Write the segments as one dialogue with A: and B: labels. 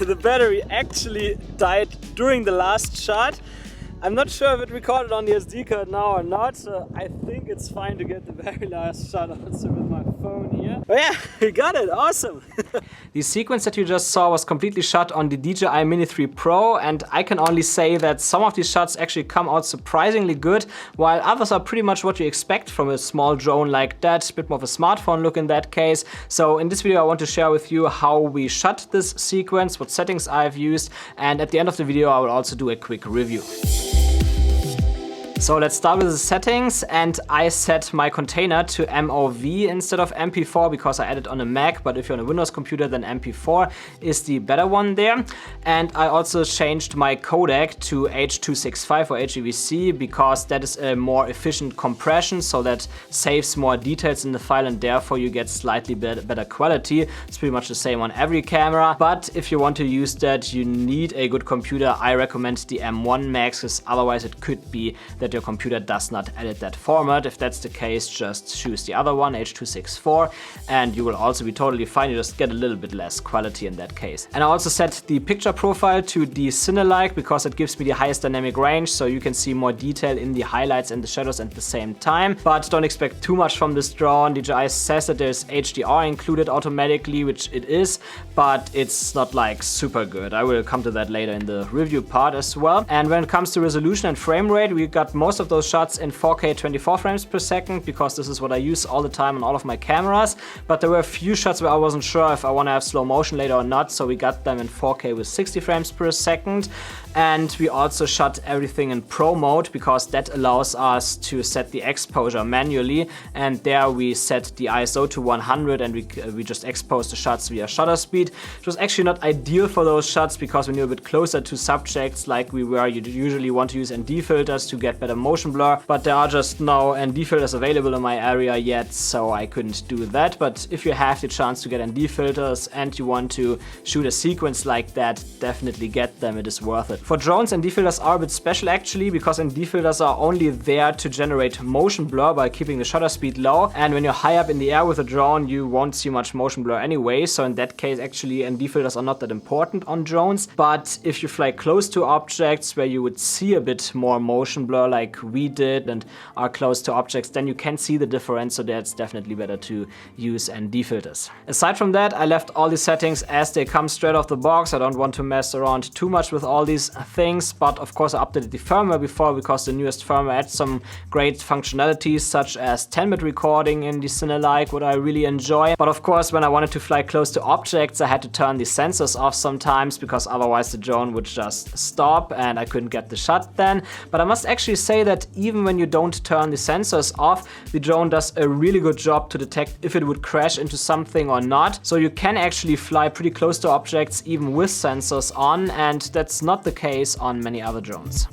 A: the battery actually died during the last shot. I'm not sure if it recorded on the SD card now or not, so I think it's fine to get the very last shot also with my phone here. But yeah, we got it, awesome! The sequence that you just saw was completely shot on the DJI Mini 3 Pro, and I can only say that some of these shots actually come out surprisingly good, while others are pretty much what you expect from a small drone like that, a bit more of a smartphone look in that case. So in this video I want to share with you how we shot this sequence, what settings I've used, and at the end of the video I will also do a quick review. So let's start with the settings, and I set my container to MOV instead of MP4 because I added on a Mac, but if you're on a Windows computer then MP4 is the better one there. And I also changed my codec to H.265 or HEVC because that is a more efficient compression, so that saves more details in the file and therefore you get slightly better quality. It's pretty much the same on every camera, but if you want to use that you need a good computer. I recommend the M1 Max because otherwise it could be that your computer does not edit that format. If that's the case, just choose the other one, H.264, and you will also be totally fine. You just get a little bit less quality in that case. And I also set the picture profile to the Cine-like because it gives me the highest dynamic range, so you can see more detail in the highlights and the shadows at the same time. But don't expect too much from this drone. DJI says that there's HDR included automatically, which it is, but it's not like super good. I will come to that later in the review part as well. And when it comes to resolution and frame rate, we got most of those shots in 4K 24 frames per second because this is what I use all the time on all of my cameras. But there were a few shots where I wasn't sure if I want to have slow motion later or not, so we got them in 4K with 60 frames per second. And we also shot everything in Pro mode because that allows us to set the exposure manually, and there we set the ISO to 100 and we just exposed the shots via shutter speed. It was actually not ideal for those shots because when you're a bit closer to subjects like we were, you usually want to use ND filters to get better motion blur, but there are just no ND filters available in my area yet, so I couldn't do that. But if you have the chance to get ND filters and you want to shoot a sequence like that, definitely get them, it is worth it. For drones, ND filters are a bit special actually, because ND filters are only there to generate motion blur by keeping the shutter speed low, and when you're high up in the air with a drone you won't see much motion blur anyway, so in that case actually ND filters are not that important on drones. But if you fly close to objects where you would see a bit more motion blur like we did and are close to objects, then you can see the difference, so that's definitely better to use ND filters. Aside from that, I left all the settings as they come straight off the box. I don't want to mess around too much with all these things, but of course I updated the firmware before because the newest firmware adds some great functionalities such as 10-bit recording in the Cine-like, what I really enjoy. But of course when I wanted to fly close to objects I had to turn the sensors off sometimes because otherwise the drone would just stop and I couldn't get the shot then. But I must actually say that even when you don't turn the sensors off, the drone does a really good job to detect if it would crash into something or not. So you can actually fly pretty close to objects even with sensors on, and that's not the case on many other drones.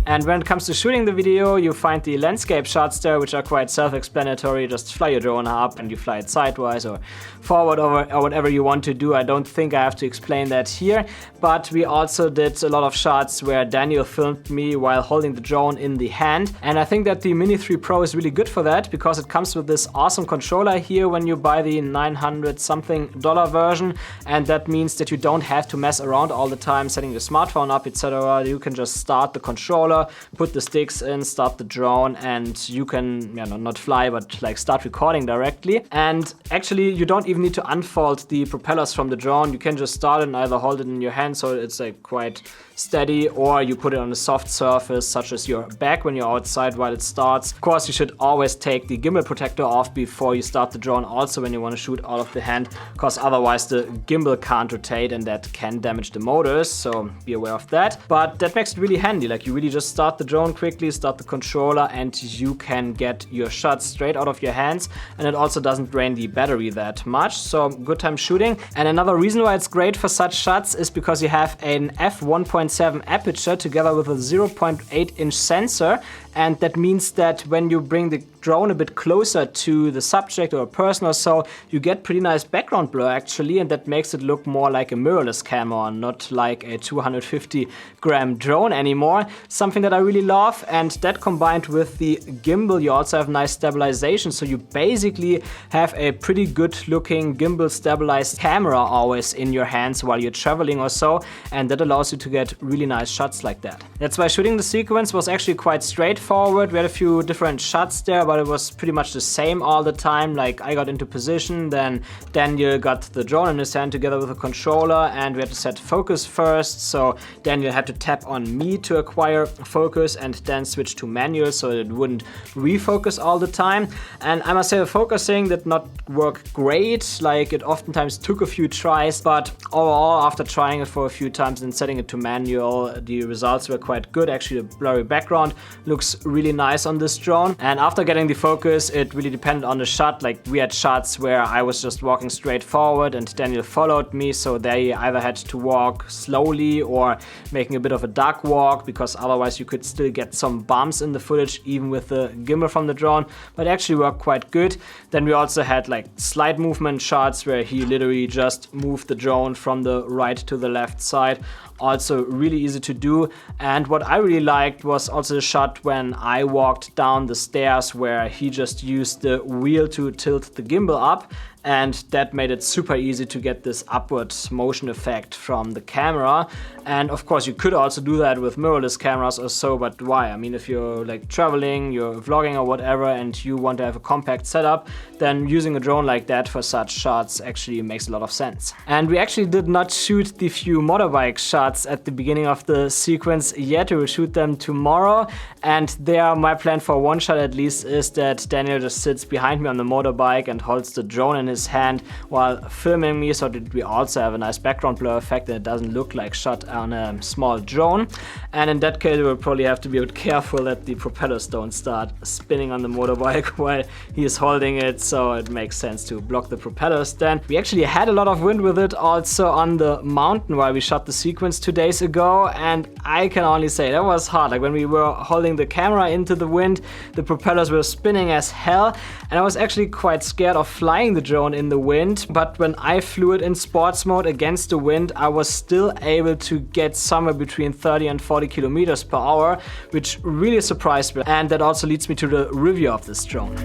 A: And when it comes to shooting the video, you find the landscape shots there, which are quite self-explanatory. Just fly your drone up and you fly it sideways or forward or whatever you want to do. I don't think I have to explain that here. But we also did a lot of shots where Daniel filmed me while holding the drone in the hand. And I think that the Mini 3 Pro is really good for that because it comes with this awesome controller here when you buy the $900 something version. And that means that you don't have to mess around all the time setting your smartphone up, etc. You can just start the controller, put the sticks in, start the drone, and you can, not fly, but like start recording directly. And actually you don't even need to unfold the propellers from the drone. You can just start it and either hold it in your hand so it's like quite steady, or you put it on a soft surface such as your back when you're outside while it starts. Of course you should always take the gimbal protector off before you start the drone also when you want to shoot out of the hand, because otherwise the gimbal can't rotate and that can damage the motors, so be aware of that. But that makes it really handy, like you really just start the drone quickly, start the controller, and you can get your shots straight out of your hands, and it also doesn't drain the battery that much, so good time shooting. And another reason why it's great for such shots is because you have an f1.7 aperture together with a 0.8-inch sensor, and that means that when you bring the drone a bit closer to the subject or a person or so, you get pretty nice background blur actually, and that makes it look more like a mirrorless camera, not like a 250-gram drone anymore. Something that I really love, and that combined with the gimbal, you also have nice stabilization, so you basically have a pretty good looking gimbal stabilized camera always in your hands while you're traveling or so, and that allows you to get really nice shots like that. That's why shooting the sequence was actually quite straightforward. We had a few different shots there, but it was pretty much the same all the time. Like, I got into position, then Daniel got the drone in his hand together with a controller, and we had to set focus first. So Daniel had to tap on me to acquire focus and then switch to manual so it wouldn't refocus all the time. And I must say the focusing did not work great. Like, it oftentimes took a few tries, but overall after trying it for a few times and setting it to manual, the results were quite good. Actually, the blurry background looks really nice on this drone. And after getting the focus, it really depended on the shot. Like, we had shots where I was just walking straight forward and Daniel followed me, so they either had to walk slowly or making a bit of a duck walk, because otherwise you could still get some bumps in the footage even with the gimbal from the drone, but it actually worked quite good. Then we also had like slide movement shots where he literally just moved the drone from the right to the left side. Also really easy to do. And what I really liked was also the shot when I walked down the stairs where he just used the wheel to tilt the gimbal up, and that made it super easy to get this upward motion effect from the camera. And of course you could also do that with mirrorless cameras or so, but why? I mean, if you're like traveling, you're vlogging or whatever, and you want to have a compact setup, then using a drone like that for such shots actually makes a lot of sense. And we actually did not shoot the few motorbike shots at the beginning of the sequence yet. We will shoot them tomorrow, and there my plan for one shot at least is that Daniel just sits behind me on the motorbike and holds the drone in his hand while filming me, so that we also have a nice background blur effect and it doesn't look like shot on a small drone. And in that case we'll probably have to be a bit careful that the propellers don't start spinning on the motorbike while he is holding it, so it makes sense to block the propellers. Then we actually had a lot of wind with it also on the mountain while we shot the sequence 2 days ago, and I can only say that was hard. Like, when we were holding the camera into the wind, the propellers were spinning as hell, and I was actually quite scared of flying the drone in the wind. But when I flew it in sports mode against the wind, I was still able to get somewhere between 30 and 40 kilometers per hour, which really surprised me. And that also leads me to the review of this drone.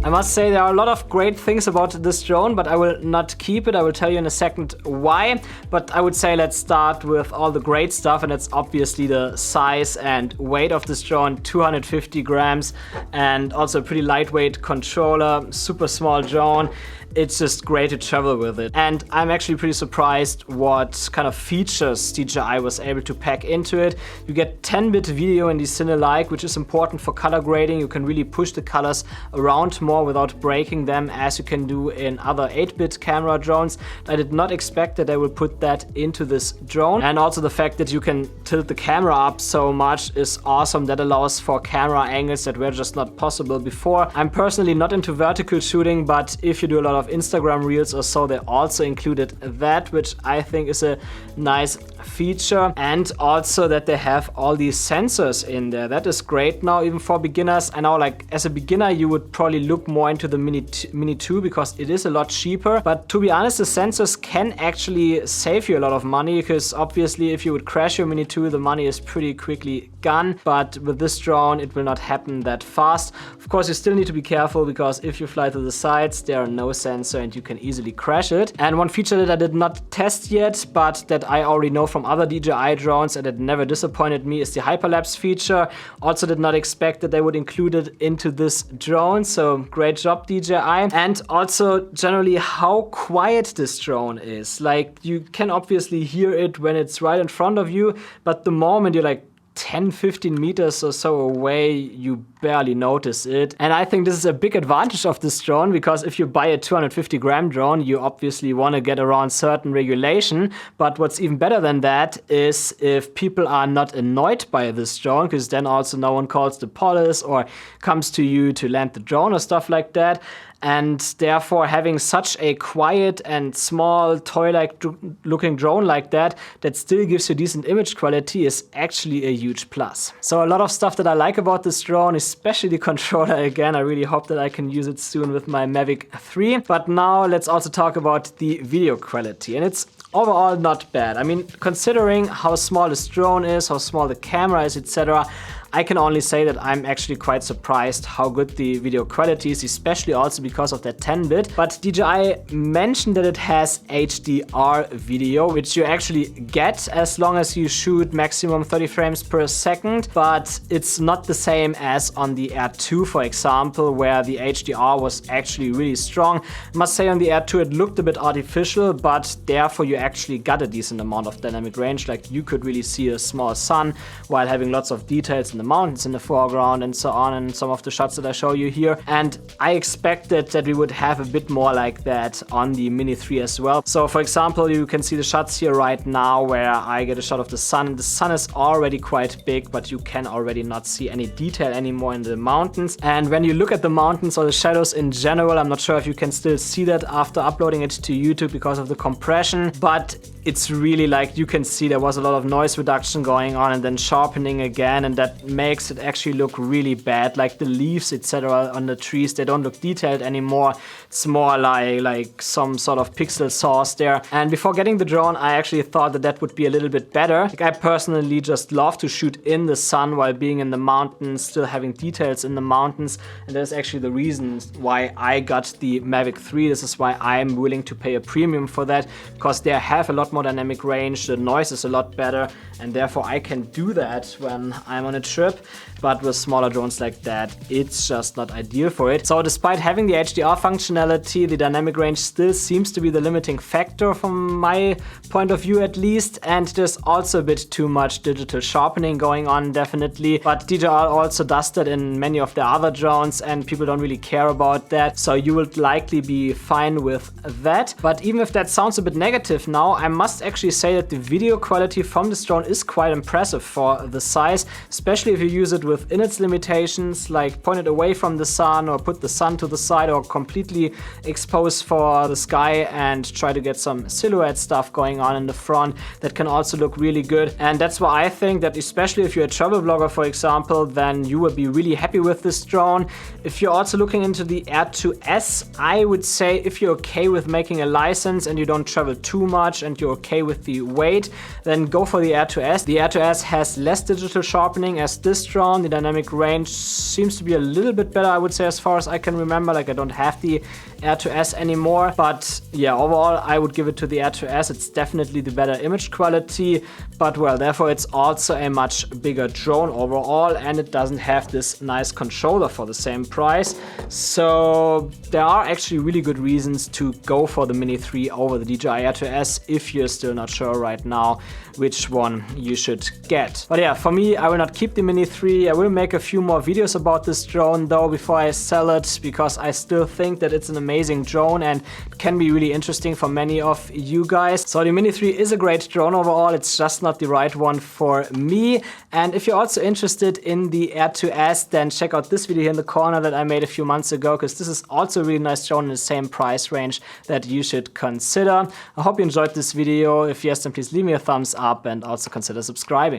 A: I must say there are a lot of great things about this drone, but I will not keep it. I will tell you in a second why. But I would say let's start with all the great stuff, and it's obviously the size and weight of this drone, 250 grams, and also a pretty lightweight controller, super small drone. It's just great to travel with it. And I'm actually pretty surprised what kind of features DJI was able to pack into it. You get 10-bit video in the Cine-like, which is important for color grading. You can really push the colors around more without breaking them, as you can do in other 8-bit camera drones. I did not expect that they would put that into this drone. And also the fact that you can tilt the camera up so much is awesome. That allows for camera angles that were just not possible before. I'm personally not into vertical shooting, but if you do a lot of Instagram reels or so, they also included that, which I think is a nice feature. And also that they have all these sensors in there. That is great now, even for beginners. I know, like, as a beginner you would probably look more into the Mini 2 because it is a lot cheaper, but to be honest, the sensors can actually save you a lot of money, because obviously if you would crash your Mini 2, the money is pretty quickly gone. But with this drone it will not happen that fast. Of course, you still need to be careful, because if you fly to the sides there are no sensor and you can easily crash it. And one feature that I did not test yet, but that I already know from other DJI drones and it never disappointed me, is the hyperlapse feature. Also did not expect that they would include it into this drone, so great job DJI. And also generally how quiet this drone is. Like, you can obviously hear it when it's right in front of you, but the moment you're like 10-15 meters or so away, you barely notice it. And I think this is a big advantage of this drone, because if you buy a 250-gram drone, you obviously want to get around certain regulation. But what's even better than that is if people are not annoyed by this drone, because then also no one calls the police or comes to you to land the drone or stuff like that. And therefore, having such a quiet and small toy-like looking drone like that still gives you decent image quality is actually a huge plus. So a lot of stuff that I like about this drone, especially the controller again. I really hope that I can use it soon with my Mavic 3. But now let's also talk about the video quality. And it's overall not bad. I mean, considering how small this drone is, how small the camera is, etc., I can only say that I'm actually quite surprised how good the video quality is, especially also because of that 10-bit. But DJI mentioned that it has HDR video, which you actually get as long as you shoot maximum 30 frames per second. But it's not the same as on the Air 2, for example, where the HDR was actually really strong. I must say on the Air 2 it looked a bit artificial, but therefore you actually got a decent amount of dynamic range. Like you could really see a small sun while having lots of details in the mountains in the foreground and so on, and some of the shots that I show you here. And I expected that we would have a bit more like that on the Mini 3 as well. So for example, you can see the shots here right now where I get a shot of the sun. The sun is already quite big, but you can already not see any detail anymore in the mountains. And when you look at the mountains or the shadows in general, I'm not sure if you can still see that after uploading it to YouTube because of the compression, but it's really like you can see there was a lot of noise reduction going on and then sharpening again, and that makes it actually look really bad. Like the leaves, etc. on the trees, they don't look detailed anymore. It's more like some sort of pixel source there. And before getting the drone, I actually thought that would be a little bit better. Like I personally just love to shoot in the sun while being in the mountains, still having details in the mountains. And that's actually the reason why I got the Mavic 3. This is why I'm willing to pay a premium for that, because they have a lot more dynamic range, the noise is a lot better, and therefore I can do that when I'm on a trip. But with smaller drones like that, it's just not ideal for it. So despite having the HDR functionality, the dynamic range still seems to be the limiting factor from my point of view at least. And there's also a bit too much digital sharpening going on, definitely. But DJI also does that in many of their other drones, and people don't really care about that. So you will likely be fine with that. But even if that sounds a bit negative now, I must actually say that the video quality from this drone is quite impressive for the size, especially if you use it within its limitations, like point it away from the sun or put the sun to the side or completely expose for the sky and try to get some silhouette stuff going on in the front. That can also look really good. And that's why I think that especially if you're a travel blogger, for example, then you will be really happy with this drone. If you're also looking into the Air 2S, I would say if you're okay with making a license and you don't travel too much and you're okay with the weight, then go for the Air 2S. The Air 2S has less digital sharpening as this drone. The dynamic range seems to be a little bit better, I would say, as far as I can remember. Like I don't have the Air 2S anymore, but yeah, overall I would give it to the Air 2S. It's definitely the better image quality, but well, therefore it's also a much bigger drone overall, and it doesn't have this nice controller for the same price. So there are actually really good reasons to go for the Mini 3 over the DJI Air 2S if you're still not sure right now which one you should get. But yeah, for me, I will not keep the Mini 3. I will make a few more videos about this drone though before I sell it, because I still think that it's an amazing drone and can be really interesting for many of you guys. So the Mini 3 is a great drone overall. It's just not the right one for me. And if you're also interested in the Air 2S, then check out this video here in the corner that I made a few months ago, because this is also a really nice drone in the same price range that you should consider. I hope you enjoyed this video. If yes, then please leave me a thumbs up and also consider subscribing.